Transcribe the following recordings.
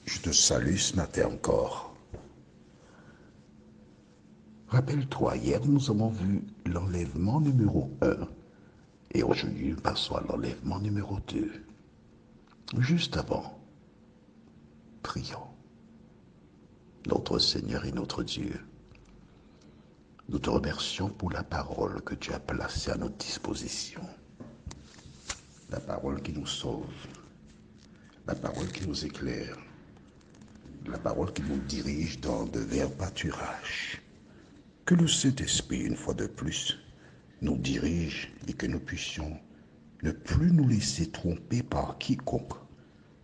Je te salue ce matin encore. Rappelle-toi, hier nous avons vu l'enlèvement numéro 1 et aujourd'hui nous passons à l'enlèvement numéro 2. Juste avant, prions. Notre Seigneur et notre Dieu, nous te remercions pour la parole que tu as placée à notre disposition. La parole qui nous sauve, la parole qui nous éclaire, la parole qui nous dirige dans de verts pâturages. Que le Saint-Esprit, une fois de plus, nous dirige et que nous puissions ne plus nous laisser tromper par quiconque.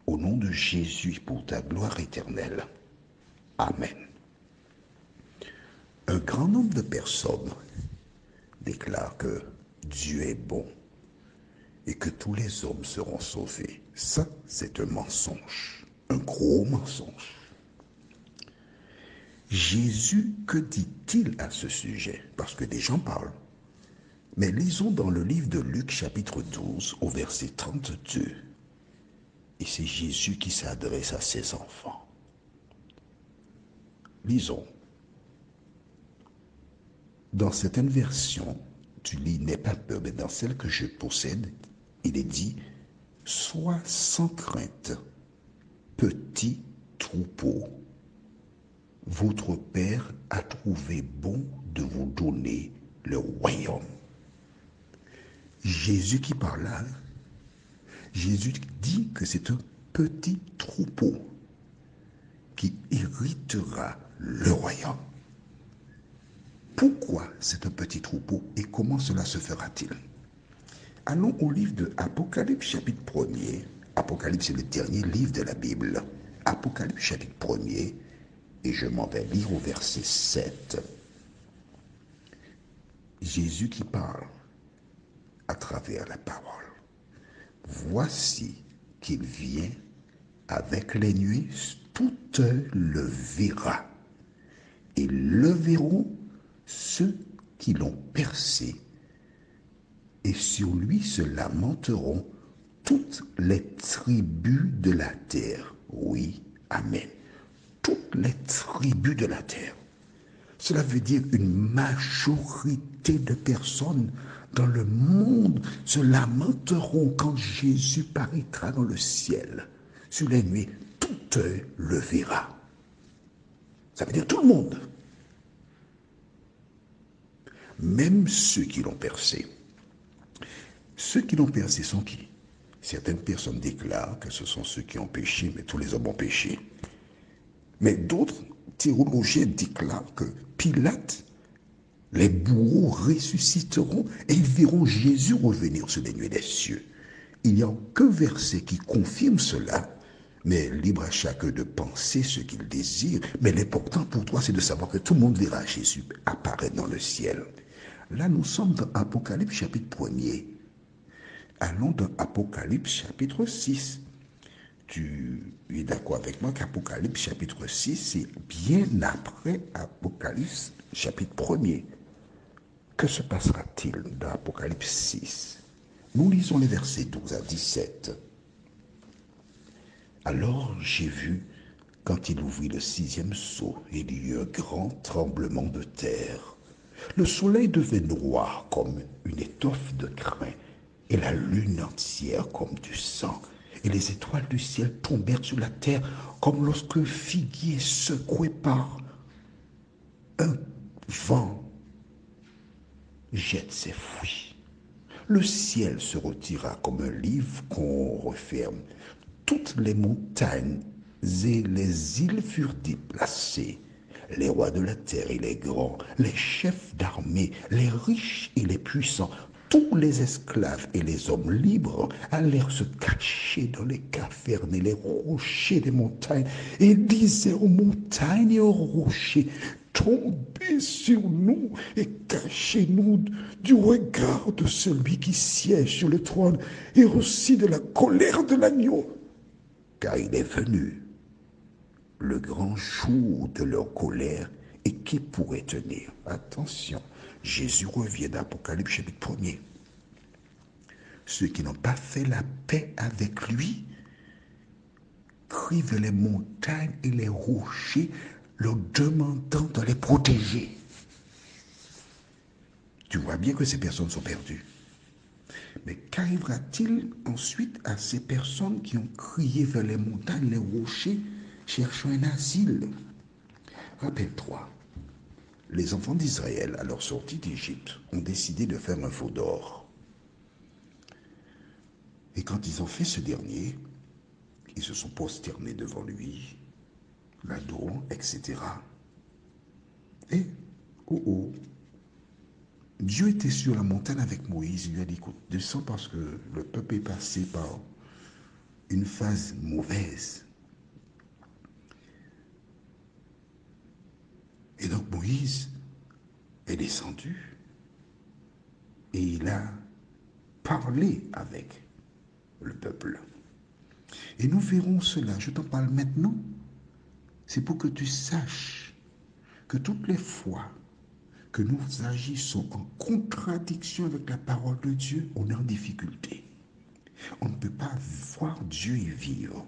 Au nom de Jésus, pour ta gloire éternelle. Amen. Un grand nombre de personnes déclarent que Dieu est bon et que tous les hommes seront sauvés. Ça, c'est un mensonge, un gros mensonge. Jésus, que dit-il à ce sujet? Parce que des gens parlent. Mais lisons dans le livre de Luc chapitre 12 au verset 32. Et c'est Jésus qui s'adresse à ses enfants. Lisons. Dans certaines versions, tu lis « n'aie pas peur », mais dans celle que je possède, il est dit « sois sans crainte, petit troupeau. Votre Père a trouvé bon de vous donner le royaume. » Jésus qui parle là, Jésus dit que c'est un petit troupeau qui héritera le royaume. Pourquoi c'est un petit troupeau et comment cela se fera-t-il? Allons au livre de Apocalypse chapitre 1er. Apocalypse est le dernier livre de la Bible. Apocalypse chapitre 1er et je m'en vais lire au verset 7. Jésus qui parle à travers la parole. Voici qu'il vient avec les nuées, tout le verra. Et le verront ceux qui l'ont percé, et sur lui se lamenteront toutes les tribus de la terre. Oui, amen. Toutes les tribus de la terre. Cela veut dire une majorité de personnes dans le monde se lamenteront quand Jésus paraîtra dans le ciel. Sur les nuées, tout œil le verra. Ça veut dire tout le monde. Même ceux qui l'ont percé. Ceux qui l'ont percé sont qui? Certaines personnes déclarent que ce sont ceux qui ont péché, mais tous les hommes ont péché. Mais d'autres théologiens déclarent que Pilate, les bourreaux ressusciteront et ils verront Jésus revenir sur les nuées des cieux. Il n'y a aucun verset qui confirme cela, mais libre à chacun de penser ce qu'il désire. Mais l'important pour toi, c'est de savoir que tout le monde verra Jésus apparaître dans le ciel. Là, nous sommes dans Apocalypse chapitre 1er. Allons dans Apocalypse chapitre 6. Tu es d'accord avec moi qu'Apocalypse chapitre 6, c'est bien après Apocalypse chapitre 1er. Que se passera-t-il dans Apocalypse 6? Nous lisons les versets 12 à 17. Alors j'ai vu, quand il ouvrit le 6e sceau, il y eut un grand tremblement de terre. Le soleil devint noir comme une étoffe de crin, et la lune entière comme du sang. Et les étoiles du ciel tombèrent sur la terre comme lorsqu'un figuier secoué par un vent jette ses fruits. Le ciel se retira comme un livre qu'on referme. Toutes les montagnes et les îles furent déplacées. Les rois de la terre et les grands, les chefs d'armée, les riches et les puissants, tous les esclaves et les hommes libres allèrent se cacher dans les cavernes et les rochers des montagnes et disaient aux montagnes et aux rochers, tombez sur nous et cachez-nous du regard de celui qui siège sur le trône et aussi de la colère de l'agneau. Car il est venu le grand jour de leur colère et qui pourrait tenir? Attention, Jésus revient d'Apocalypse chapitre 1er. Ceux qui n'ont pas fait la paix avec lui crient vers les montagnes et les rochers, leur demandant de les protéger. Tu vois bien que ces personnes sont perdues. Mais qu'arrivera-t-il ensuite à ces personnes qui ont crié vers les montagnes, les rochers, cherchant un asile? Rappelle-toi, les enfants d'Israël, à leur sortie d'Égypte, ont décidé de faire un veau d'or. Et quand ils ont fait ce dernier, ils se sont prosternés devant lui, l'adorant, etc. Et, oh oh, Dieu était sur la montagne avec Moïse. Il lui a dit, écoute, descends parce que le peuple est passé par une phase mauvaise. Et donc Moïse est descendu et il a parlé avec le peuple. Et nous verrons cela. Je t'en parle maintenant. C'est pour que tu saches que toutes les fois que nous agissons en contradiction avec la parole de Dieu, on est en difficulté. On ne peut pas voir Dieu et vivre.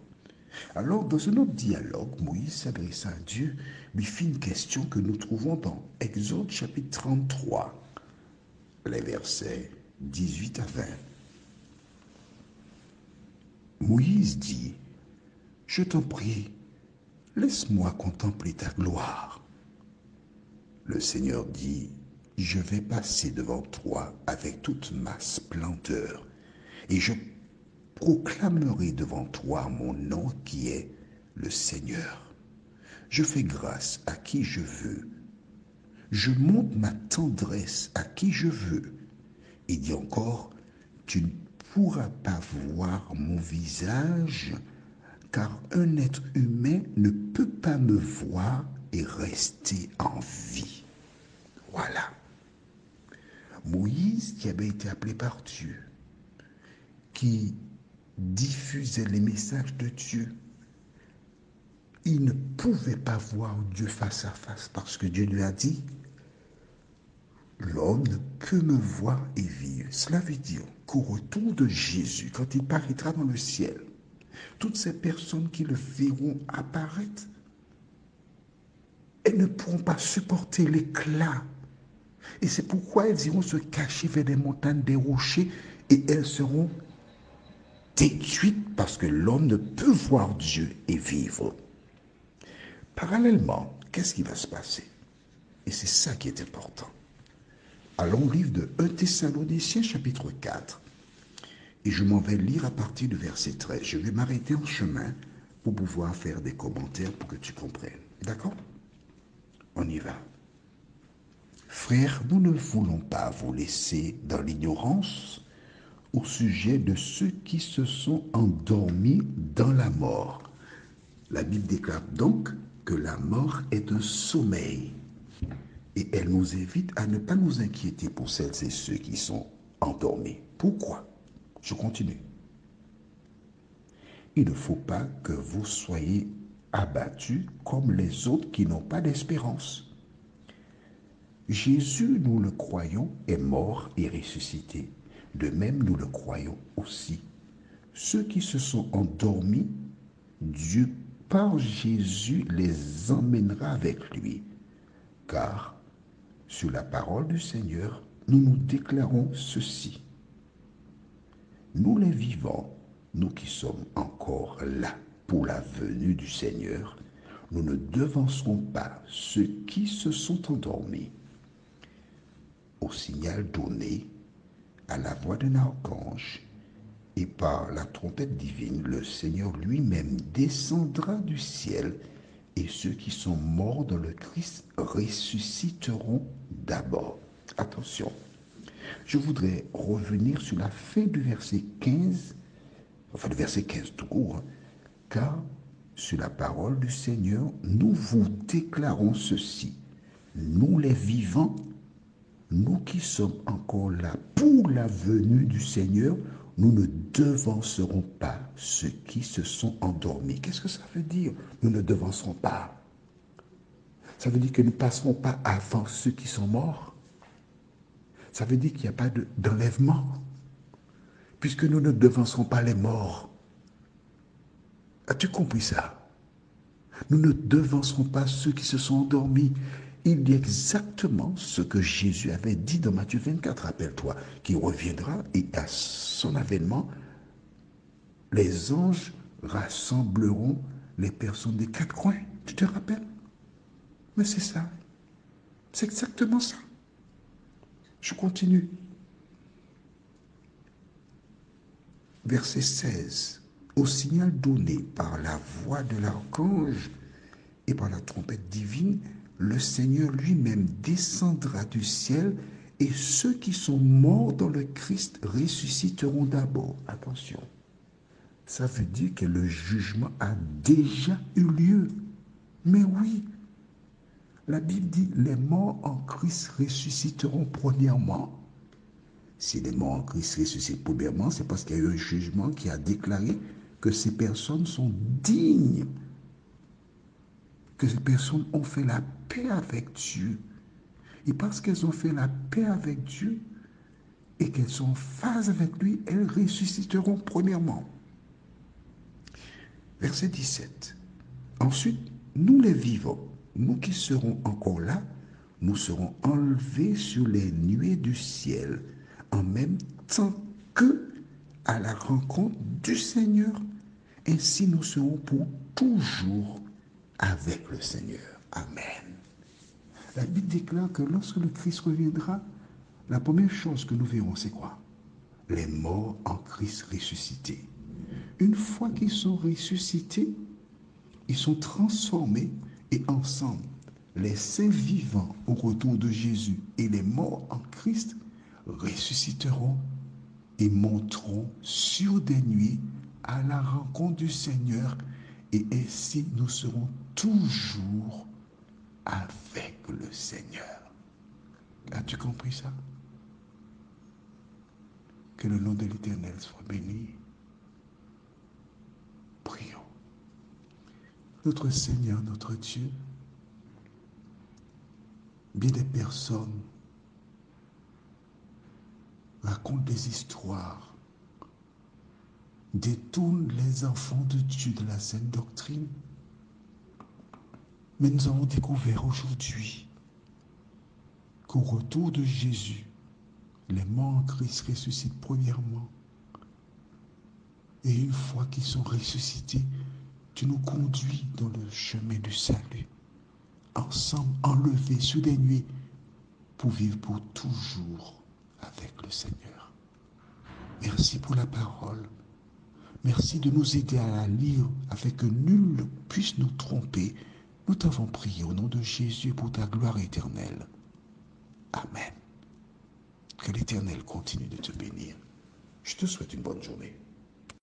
Alors, dans un autre dialogue, Moïse s'adressa à Dieu, lui fit une question que nous trouvons dans Exode chapitre 33, les versets 18 à 20. Moïse dit, « Je t'en prie, laisse-moi contempler ta gloire. » Le Seigneur dit, « Je vais passer devant toi avec toute ma splendeur, et je proclamerai devant toi mon nom qui est le Seigneur. Je fais grâce à qui je veux. Je montre ma tendresse à qui je veux. » Il dit encore, « Tu ne pourras pas voir mon visage, car un être humain ne peut pas me voir et rester en vie. » Voilà. Moïse, qui avait été appelé par Dieu, qui diffusait les messages de Dieu, il ne pouvait pas voir Dieu face à face parce que Dieu lui a dit, l'homme ne peut me voir et vivre. Cela veut dire qu'au retour de Jésus, quand il paraîtra dans le ciel, toutes ces personnes qui le verront apparaître, elles ne pourront pas supporter l'éclat. Et c'est pourquoi elles iront se cacher vers des montagnes, des rochers, et elles seront détruites parce que l'homme ne peut voir Dieu et vivre. Parallèlement, qu'est-ce qui va se passer? Et c'est ça qui est important. Allons au livre de 1 Thessaloniciens chapitre 4. Et je m'en vais lire à partir du verset 13. Je vais m'arrêter en chemin pour pouvoir faire des commentaires pour que tu comprennes. D'accord? On y va. Frères, nous ne voulons pas vous laisser dans l'ignorance au sujet de ceux qui se sont endormis dans la mort. La Bible déclare donc que la mort est un sommeil. Et elle nous invite à ne pas nous inquiéter pour celles et ceux qui sont endormis. Pourquoi? Je continue. Il ne faut pas que vous soyez abattus comme les autres qui n'ont pas d'espérance. Jésus, nous le croyons, est mort et ressuscité. De même, nous le croyons aussi. Ceux qui se sont endormis, Dieu, par Jésus, les emmènera avec lui. Car, sur la parole du Seigneur, nous nous déclarons ceci. Nous les vivants, nous qui sommes encore là pour la venue du Seigneur, nous ne devancerons pas ceux qui se sont endormis. Au signal donné, à la voix d'un archange, et par la trompette divine, le Seigneur lui-même descendra du ciel, et ceux qui sont morts dans le Christ ressusciteront d'abord. Attention, je voudrais revenir sur la fin du verset 15, enfin le verset 15 tout court, car sur la parole du Seigneur, nous vous déclarons ceci. Nous les vivants, nous qui sommes encore là pour la venue du Seigneur, nous ne devancerons pas ceux qui se sont endormis. Qu'est-ce que ça veut dire? Nous ne devancerons pas. Ça veut dire que nous ne passerons pas avant ceux qui sont morts. Ça veut dire qu'il n'y a pas d'enlèvement, puisque nous ne devancerons pas les morts. As-tu compris ça? Nous ne devancerons pas ceux qui se sont endormis. Il dit exactement ce que Jésus avait dit dans Matthieu 24, rappelle-toi, qui reviendra et à son avènement, les anges rassembleront les personnes des quatre coins. Tu te rappelles? Mais c'est ça. C'est exactement ça. Je continue. Verset 16. Au signal donné par la voix de l'archange et par la trompette divine, le Seigneur lui-même descendra du ciel et ceux qui sont morts dans le Christ ressusciteront d'abord. Attention, ça veut dire que le jugement a déjà eu lieu. Mais oui, la Bible dit les morts en Christ ressusciteront premièrement. Si les morts en Christ ressuscitent premièrement, c'est parce qu'il y a eu un jugement qui a déclaré que ces personnes sont dignes, que ces personnes ont fait la paix avec Dieu. Et parce qu'elles ont fait la paix avec Dieu et qu'elles sont en phase avec lui, elles ressusciteront premièrement. Verset 17. Ensuite, nous les vivants, nous qui serons encore là, nous serons enlevés sur les nuées du ciel en même temps que à la rencontre du Seigneur. Ainsi nous serons pour toujours avec le Seigneur. Amen. La Bible déclare que lorsque le Christ reviendra, la première chose que nous verrons, c'est quoi? Les morts en Christ ressuscités. Une fois qu'ils sont ressuscités, ils sont transformés et ensemble, les saints vivants au retour de Jésus et les morts en Christ ressusciteront et monteront sur des nuées à la rencontre du Seigneur et ainsi nous serons toujours avec le Seigneur. As-tu compris ça? Que le nom de l'Éternel soit béni. Prions. Notre Seigneur, notre Dieu, bien des personnes racontent des histoires, détournent les enfants de Dieu de la saine doctrine. Mais nous avons découvert aujourd'hui qu'au retour de Jésus, les morts en Christ ressuscitent premièrement. Et une fois qu'ils sont ressuscités, tu nous conduis dans le chemin du salut, ensemble enlevés sur des nuées pour vivre pour toujours avec le Seigneur. Merci pour la parole. Merci de nous aider à la lire afin que nul ne puisse nous tromper. Nous t'avons prié au nom de Jésus pour ta gloire éternelle. Amen. Que l'Éternel continue de te bénir. Je te souhaite une bonne journée.